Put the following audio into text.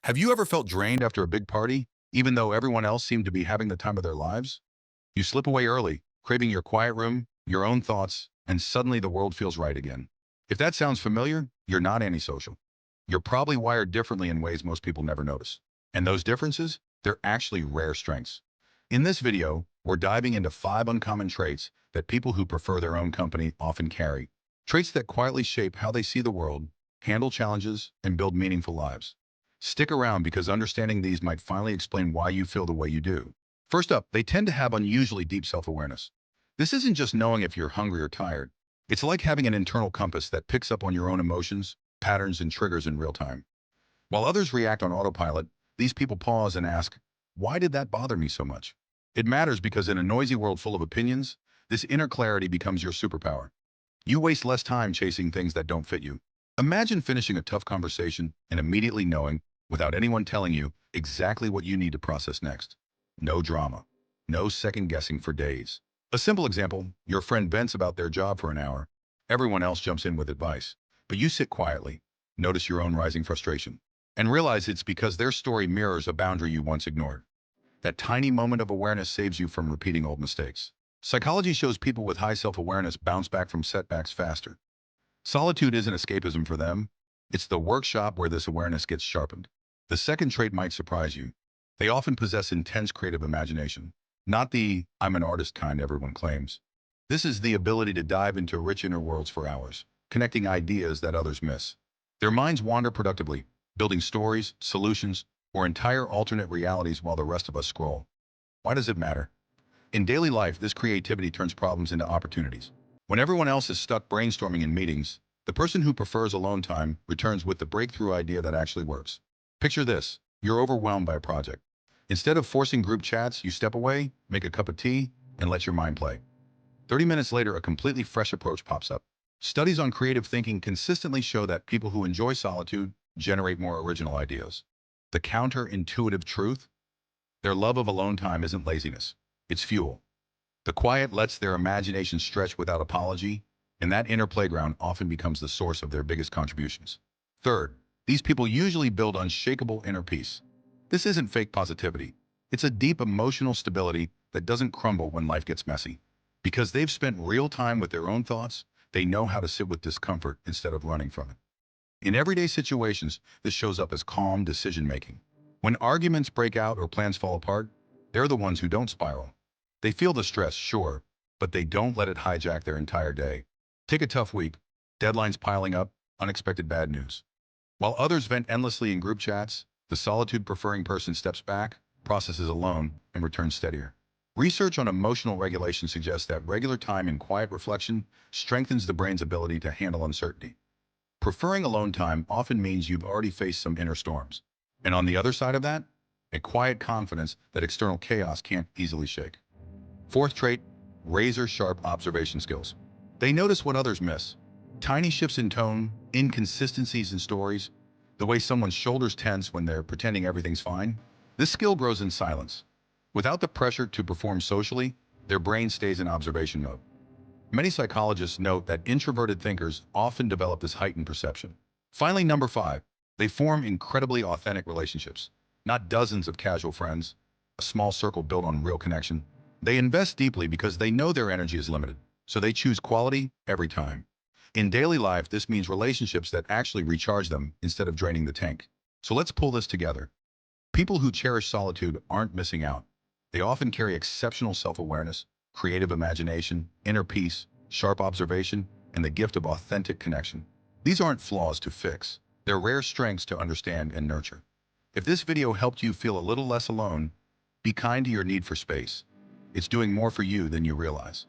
Have you ever felt drained after a big party, even though everyone else seemed to be having the time of their lives? You slip away early, craving your quiet room, your own thoughts, and suddenly the world feels right again. If that sounds familiar, you're not antisocial. You're probably wired differently in ways most people never notice. And those differences, they're actually rare strengths. In this video, we're diving into 5 uncommon traits that people who prefer their own company often carry. Traits that quietly shape how they see the world, handle challenges, and build meaningful lives. Stick around because understanding these might finally explain why you feel the way you do. First up, they tend to have unusually deep self-awareness. This isn't just knowing if you're hungry or tired. It's like having an internal compass that picks up on your own emotions, patterns, and triggers in real time. While others react on autopilot, these people pause and ask, why did that bother me so much? It matters because in a noisy world full of opinions, this inner clarity becomes your superpower. You waste less time chasing things that don't fit you. Imagine finishing a tough conversation and immediately knowing, without anyone telling you, exactly what you need to process next. No drama. No second guessing for days. A simple example, your friend vents about their job for an hour. Everyone else jumps in with advice. But you sit quietly, notice your own rising frustration, and realize it's because their story mirrors a boundary you once ignored. That tiny moment of awareness saves you from repeating old mistakes. Psychology shows people with high self-awareness bounce back from setbacks faster. Solitude isn't escapism for them. It's the workshop where this awareness gets sharpened. The second trait might surprise you. They often possess intense creative imagination. Not the "I'm an artist" kind everyone claims. This is the ability to dive into rich inner worlds for hours, connecting ideas that others miss. Their minds wander productively, building stories, solutions, or entire alternate realities while the rest of us scroll. Why does it matter? In daily life, this creativity turns problems into opportunities. When everyone else is stuck brainstorming in meetings, the person who prefers alone time returns with the breakthrough idea that actually works. Picture this. You're overwhelmed by a project. Instead of forcing group chats, you step away, make a cup of tea, and let your mind play. 30 minutes later, a completely fresh approach pops up. Studies on creative thinking consistently show that people who enjoy solitude generate more original ideas. The counterintuitive truth? Their love of alone time isn't laziness. It's fuel. The quiet lets their imagination stretch without apology, and that inner playground often becomes the source of their biggest contributions. Third, these people usually build unshakable inner peace. This isn't fake positivity. It's a deep emotional stability that doesn't crumble when life gets messy. Because they've spent real time with their own thoughts, they know how to sit with discomfort instead of running from it. In everyday situations, this shows up as calm decision-making. When arguments break out or plans fall apart, they're the ones who don't spiral. They feel the stress, sure, but they don't let it hijack their entire day. Take a tough week, deadlines piling up, unexpected bad news. While others vent endlessly in group chats, the solitude-preferring person steps back, processes alone, and returns steadier. Research on emotional regulation suggests that regular time in quiet reflection strengthens the brain's ability to handle uncertainty. Preferring alone time often means you've already faced some inner storms. And on the other side of that, a quiet confidence that external chaos can't easily shake. Fourth trait, razor-sharp observation skills. They notice what others miss. Tiny shifts in tone, inconsistencies in stories, the way someone's shoulders tense when they're pretending everything's fine. This skill grows in silence. Without the pressure to perform socially, their brain stays in observation mode. Many psychologists note that introverted thinkers often develop this heightened perception. Finally, number 5, they form incredibly authentic relationships. Not dozens of casual friends, a small circle built on real connection. They invest deeply because they know their energy is limited, so they choose quality every time. In daily life, this means relationships that actually recharge them instead of draining the tank. So let's pull this together. People who cherish solitude aren't missing out. They often carry exceptional self-awareness, creative imagination, inner peace, sharp observation, and the gift of authentic connection. These aren't flaws to fix. They're rare strengths to understand and nurture. If this video helped you feel a little less alone, be kind to your need for space. It's doing more for you than you realize.